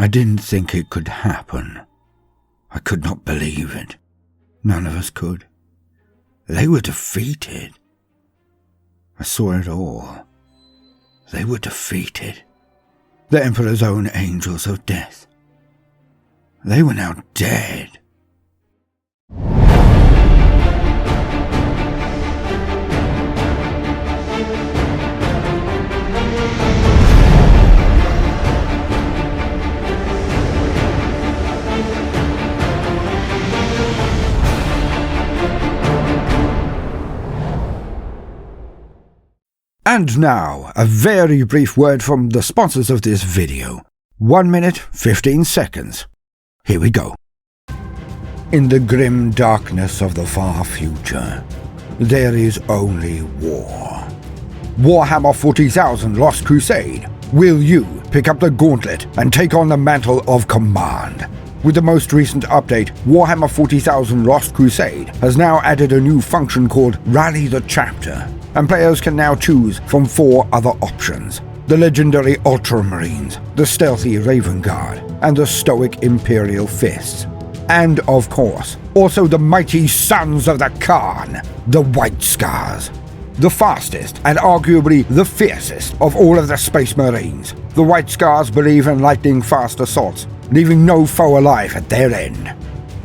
I didn't think it could happen. I could not believe it. None of us could. They were defeated. I saw it all. They were defeated. The Emperor's own angels of death. They were now dead. And now, a very brief word from the sponsors of this video. 1 minute, 15 seconds. Here we go. In the grim darkness of the far future, there is only war. Warhammer 40,000 Lost Crusade. Will you pick up the gauntlet and take on the mantle of command? With the most recent update, Warhammer 40,000 Lost Crusade has now added a new function called Rally the Chapter, and players can now choose from 4 other options: the legendary Ultramarines, the stealthy Raven Guard, and the stoic Imperial Fists. And of course, also the mighty Sons of the Khan, the White Scars. The fastest and arguably the fiercest of all of the Space Marines, the White Scars believe in lightning-fast assaults, leaving no foe alive at their end.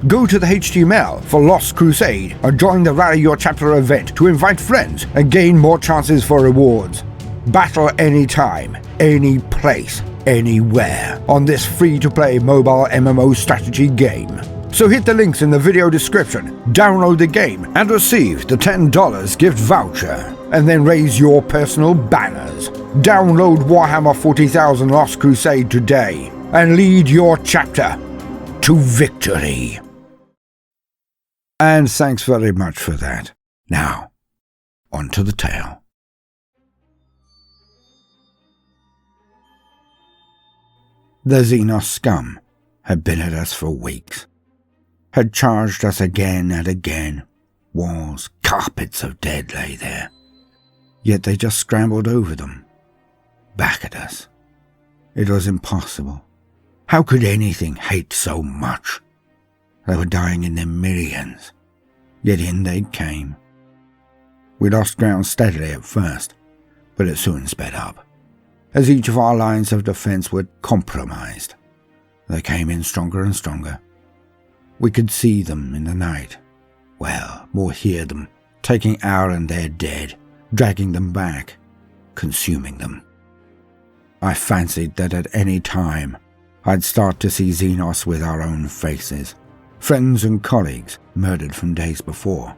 Go to the HTML for Lost Crusade and join the Rally Your Chapter event to invite friends and gain more chances for rewards. Battle anytime, any place, anywhere on this free-to-play mobile MMO strategy game. So hit the links in the video description, download the game, and receive the $10 gift voucher, and then raise your personal banners. Download Warhammer 40,000 Lost Crusade today, and lead your chapter to victory. And thanks very much for that. Now, on to the tale. The Xenos scum had been at us for weeks. Had charged us again and again. Walls, carpets of dead lay there. Yet they just scrambled over them. Back at us. It was impossible. How could anything hate so much? They were dying in their millions. Yet in they came. We lost ground steadily at first, but it soon sped up. As each of our lines of defense were compromised, they came in stronger and stronger. We could see them in the night. Well, more hear them, taking our and their dead, dragging them back, consuming them. I fancied that at any time I'd start to see Xenos with our own faces, friends and colleagues murdered from days before,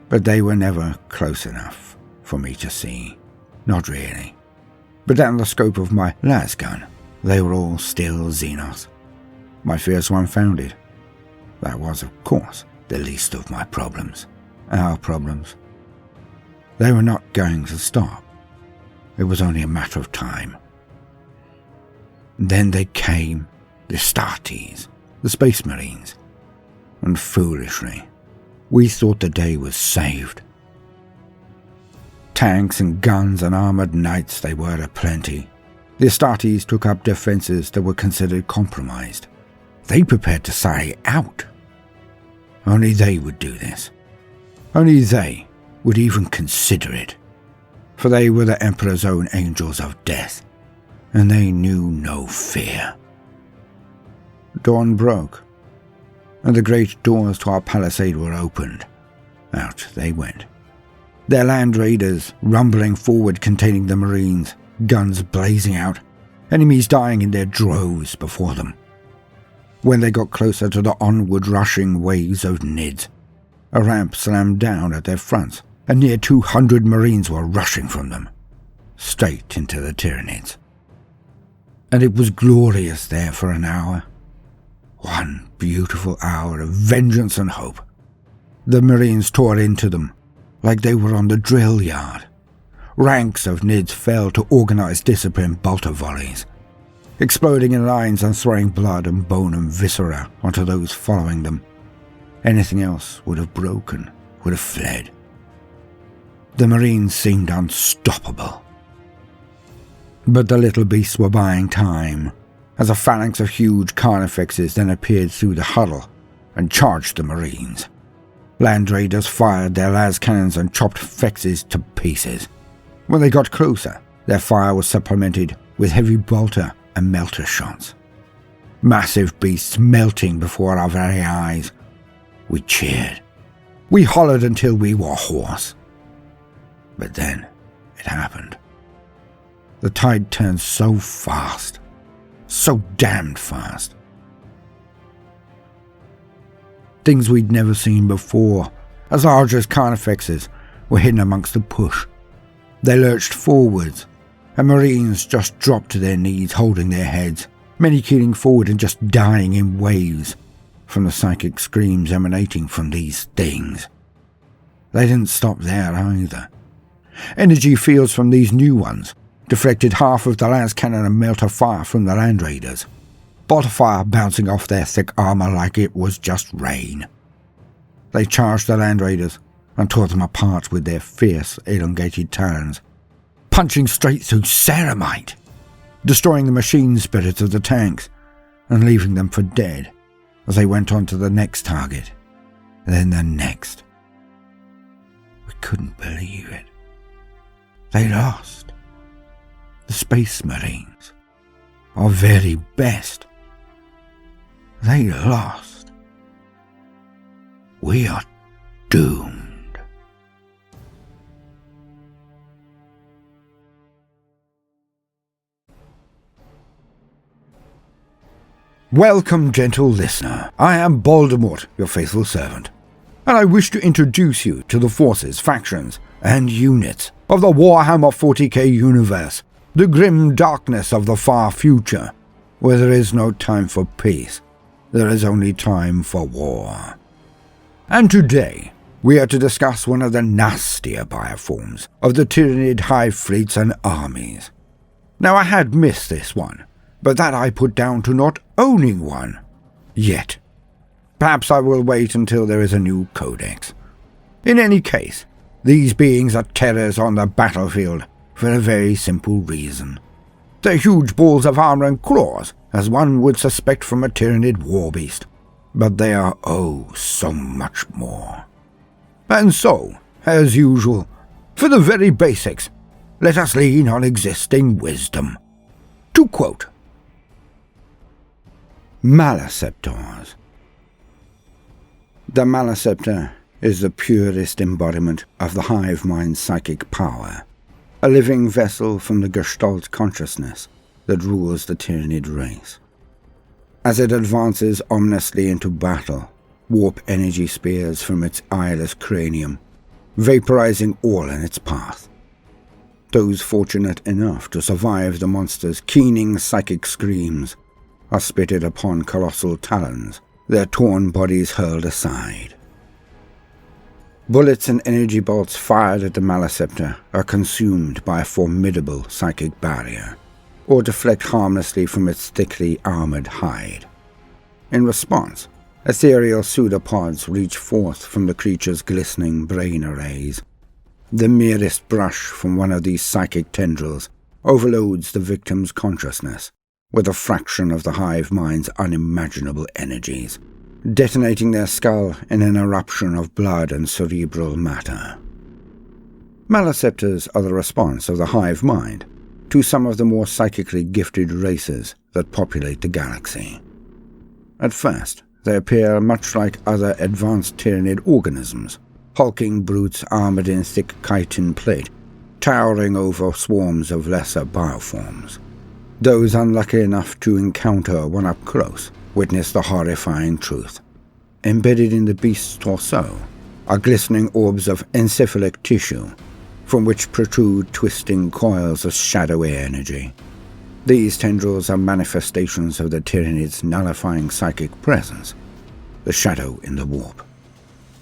but they were never close enough for me to see. Not really. But down the scope of my las gun, they were all still Xenos. My fears were unfounded. That was, of course, the least of my problems. Our problems. They were not going to stop. It was only a matter of time. Then they came, the Astartes, the Space Marines, and foolishly, we thought the day was saved. Tanks and guns and armoured knights they were aplenty. The Astartes took up defences that were considered compromised. They prepared to sally out. Only they would do this. Only they would even consider it. For they were the Emperor's own angels of death, and they knew no fear. Dawn broke, and the great doors to our palisade were opened. Out they went. Their land raiders rumbling forward containing the Marines, guns blazing out, enemies dying in their droves before them. When they got closer to the onward rushing waves of Nids, a ramp slammed down at their fronts, and near 200 Marines were rushing from them, straight into the Tyranids. And it was glorious there for an hour. One beautiful hour of vengeance and hope. The Marines tore into them like they were on the drill yard. Ranks of Nids fell to organized discipline bolter volleys, exploding in lines and throwing blood and bone and viscera onto those following them. Anything else would have broken, would have fled. The Marines seemed unstoppable. But the little beasts were buying time, as a phalanx of huge carnifexes then appeared through the huddle and charged the Marines. Land raiders fired their las cannons and chopped fexes to pieces. When they got closer, their fire was supplemented with heavy bolter and melter shots. Massive beasts melting before our very eyes. We cheered. We hollered until we were hoarse. But then it happened. The tide turned so fast. So damned fast. Things we'd never seen before, as large as carnifexes, were hidden amongst the push. They lurched forwards, and Marines just dropped to their knees, holding their heads, many keeling forward and just dying in waves from the psychic screams emanating from these things. They didn't stop there either. Energy fields from these new ones deflected half of the las cannon and melter fire from the land raiders, bolter fire bouncing off their thick armor like it was just rain. They charged the land raiders and tore them apart with their fierce, elongated talons, punching straight through ceramite, destroying the machine spirits of the tanks and leaving them for dead as they went on to the next target, and then the next. We couldn't believe it. They lost. The Space Marines, our very best. They lost. We are doomed. Welcome, gentle listener. I am Baldermort, your faithful servant, and I wish to introduce you to the forces, factions, and units of the Warhammer 40k universe, the grim darkness of the far future, where there is no time for peace, there is only time for war. And today, we are to discuss one of the nastier bioforms of the Tyranid hive fleets and armies. Now, I had missed this one, but that I put down to not owning one yet. Perhaps I will wait until there is a new codex. In any case, these beings are terrors on the battlefield for a very simple reason. They're huge balls of armor and claws, as one would suspect from a Tyranid warbeast, but they are so much more. And so, as usual, for the very basics, let us lean on existing wisdom. To quote, Maleceptors. The Maleceptor is the purest embodiment of the hive mind's psychic power, a living vessel from the Gestalt consciousness that rules the Tyranid race. As it advances ominously into battle, warp energy spears from its eyeless cranium, vaporizing all in its path. Those fortunate enough to survive the monster's keening psychic screams are spitted upon colossal talons, their torn bodies hurled aside. Bullets and energy bolts fired at the Maleceptor are consumed by a formidable psychic barrier, or deflect harmlessly from its thickly armored hide. In response, ethereal pseudopods reach forth from the creature's glistening brain arrays. The merest brush from one of these psychic tendrils overloads the victim's consciousness with a fraction of the hive mind's unimaginable energies, detonating their skull in an eruption of blood and cerebral matter. Maleceptors are the response of the hive mind to some of the more psychically gifted races that populate the galaxy. At first, they appear much like other advanced Tyranid organisms, hulking brutes armored in thick chitin plate, towering over swarms of lesser bioforms. Those unlucky enough to encounter one up close witness the horrifying truth. Embedded in the beast's torso are glistening orbs of encephalic tissue, from which protrude twisting coils of shadowy energy. These tendrils are manifestations of the Tyranid's nullifying psychic presence, the shadow in the warp.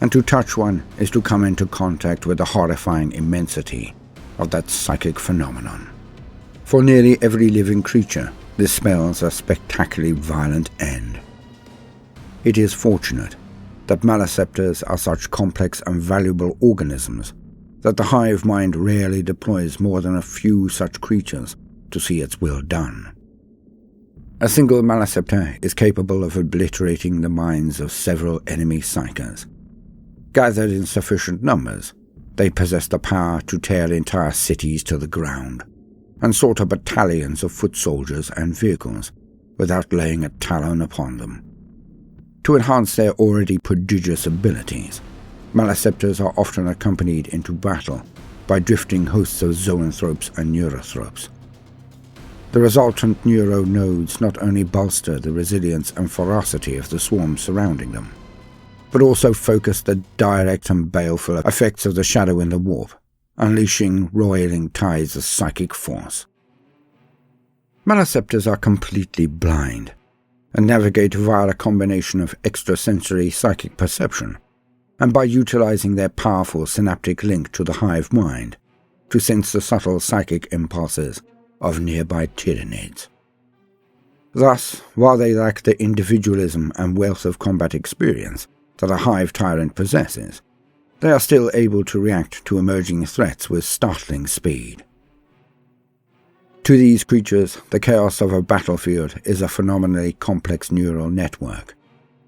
And to touch one is to come into contact with the horrifying immensity of that psychic phenomenon. For nearly every living creature, this spells a spectacularly violent end. It is fortunate that Maleceptors are such complex and valuable organisms that the hive mind rarely deploys more than a few such creatures to see its will done. A single Maleceptor is capable of obliterating the minds of several enemy psychers. Gathered in sufficient numbers, they possess the power to tear entire cities to the ground, and slaughter battalions of foot soldiers and vehicles without laying a talon upon them. To enhance their already prodigious abilities, Maleceptors are often accompanied into battle by drifting hosts of zoanthropes and neurothropes. The resultant neuro nodes not only bolster the resilience and ferocity of the swarms surrounding them, but also focus the direct and baleful effects of the shadow in the warp, unleashing roiling tides of psychic force. Maleceptors are completely blind, and navigate via a combination of extrasensory psychic perception, and by utilizing their powerful synaptic link to the hive mind to sense the subtle psychic impulses of nearby Tyranids. Thus, while they lack the individualism and wealth of combat experience that a hive tyrant possesses, they are still able to react to emerging threats with startling speed. To these creatures, the chaos of a battlefield is a phenomenally complex neural network,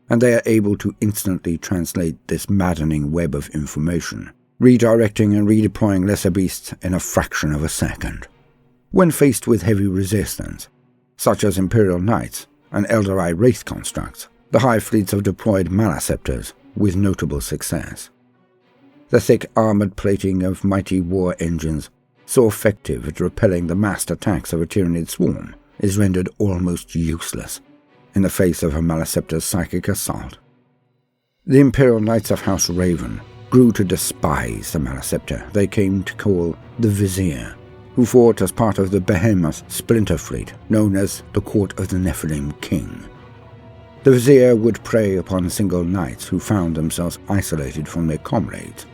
and they are able to instantly translate this maddening web of information, redirecting and redeploying lesser beasts in a fraction of a second. When faced with heavy resistance, such as Imperial Knights and Eldari Wraith constructs, the Hive Fleets have deployed Maleceptors with notable success. The thick armoured plating of mighty war engines, so effective at repelling the massed attacks of a Tyranid swarm, is rendered almost useless in the face of a Maleceptor's psychic assault. The Imperial Knights of House Raven grew to despise the Maleceptor they came to call the Vizier, who fought as part of the behemoth splinter fleet known as the Court of the Nephilim King. The Vizier would prey upon single knights who found themselves isolated from their comrades,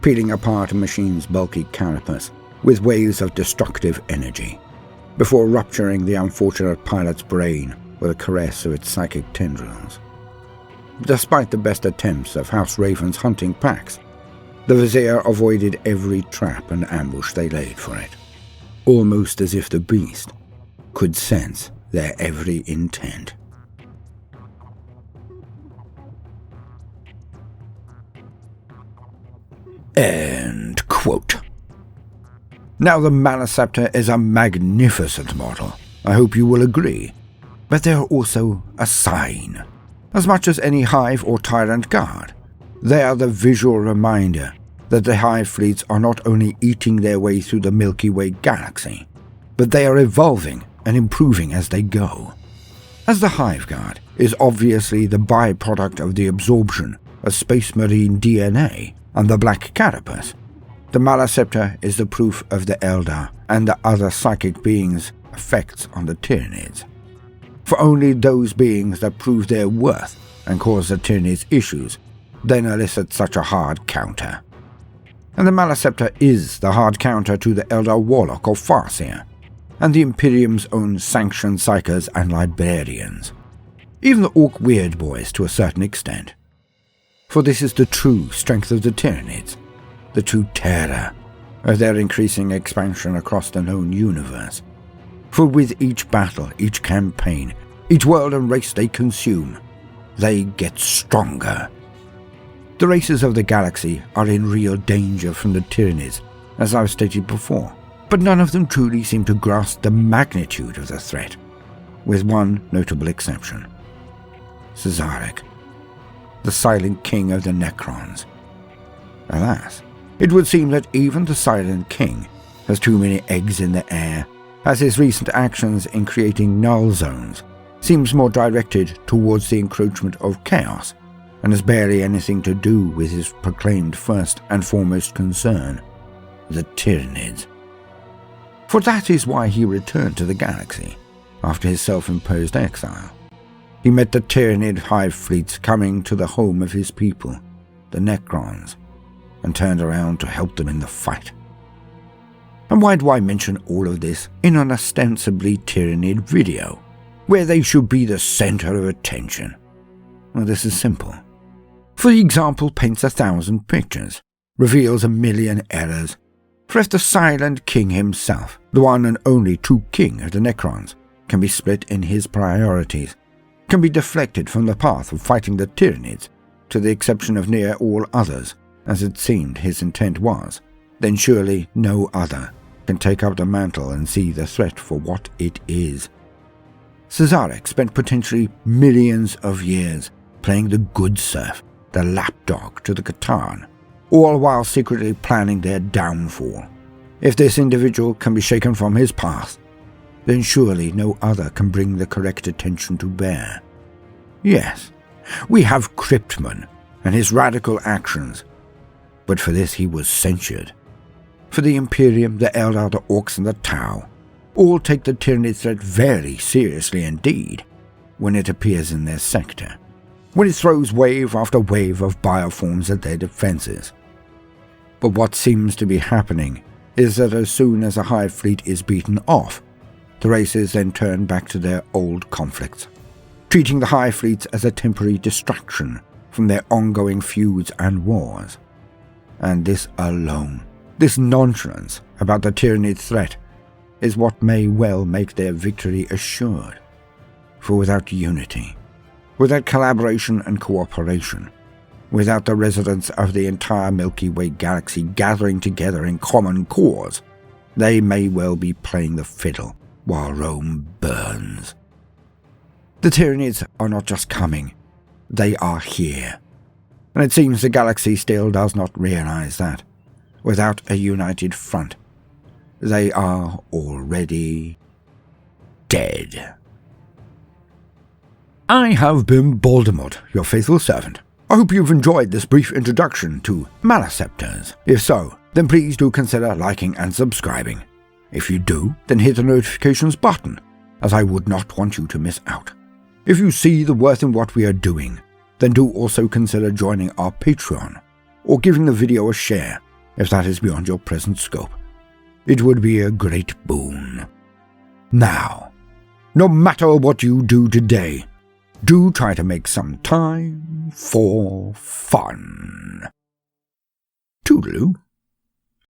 peeling apart a machine's bulky carapace with waves of destructive energy, before rupturing the unfortunate pilot's brain with a caress of its psychic tendrils. Despite the best attempts of House Raven's hunting packs, the Vizier avoided every trap and ambush they laid for it, almost as if the beast could sense their every intent. End quote. Now the Maleceptor is a magnificent model, I hope you will agree, but they are also a sign. As much as any Hive or Tyrant Guard, they are the visual reminder that the Hive fleets are not only eating their way through the Milky Way galaxy, but they are evolving and improving as they go. As the Hive Guard is obviously the byproduct of the absorption of Space Marine DNA and the Black Carapace, the Maleceptor is the proof of the Eldar and the other psychic beings' effects on the Tyranids. For only those beings that prove their worth and cause the Tyranids issues then elicit such a hard counter. And the Maleceptor is the hard counter to the Eldar Warlock or Farseer, and the Imperium's own sanctioned psychers and librarians. Even the Orc Weird Boys to a certain extent. For this is the true strength of the Tyranids, the true terror of their increasing expansion across the known universe. For with each battle, each campaign, each world and race they consume, they get stronger. The races of the galaxy are in real danger from the Tyranids, as I've stated before, but none of them truly seem to grasp the magnitude of the threat, with one notable exception. Cesaric, the silent king of the Necrons. Alas, it would seem that even the silent king has too many eggs in the air, as his recent actions in creating null zones seems more directed towards the encroachment of chaos, and has barely anything to do with his proclaimed first and foremost concern, the Tyranids. For that is why he returned to the galaxy, after his self-imposed exile. He met the Tyranid Hive fleets coming to the home of his people, the Necrons, and turned around to help them in the fight. And why do I mention all of this in an ostensibly Tyranid video, where they should be the center of attention? Well, this is simple. For the example paints 1,000 pictures, reveals 1,000,000 errors. For if the silent king himself, the one and only true king of the Necrons, can be split in his priorities, can be deflected from the path of fighting the Tyranids, to the exception of near all others, as it seemed his intent was, then surely no other can take up the mantle and see the threat for what it is. Cesarek spent potentially millions of years playing the good serf, the lapdog to the Catan, all while secretly planning their downfall. If this individual can be shaken from his path, then surely no other can bring the correct attention to bear. Yes, we have Cryptman and his radical actions, but for this he was censured. For the Imperium, the Eldar, the Orcs, and the Tau all take the Tyranid threat very seriously indeed when it appears in their sector, when it throws wave after wave of bioforms at their defenses. But what seems to be happening is that as soon as a Hive fleet is beaten off, the races then turn back to their old conflicts, treating the Hive fleets as a temporary distraction from their ongoing feuds and wars. And this alone, this nonchalance about the Tyranid threat, is what may well make their victory assured. For without unity, without collaboration and cooperation, without the residents of the entire Milky Way galaxy gathering together in common cause, they may well be playing the fiddle while Rome burns. The Tyranids are not just coming, they are here. And it seems the galaxy still does not realize that, without a united front, they are already dead. I have been Baldermort, your faithful servant. I hope you've enjoyed this brief introduction to Maleceptors. If so, then please do consider liking and subscribing. If you do, then hit the notifications button, as I would not want you to miss out. If you see the worth in what we are doing, then do also consider joining our Patreon, or giving the video a share if that is beyond your present scope. It would be a great boon. Now, no matter what you do today, do try to make some time for fun. Toodaloo.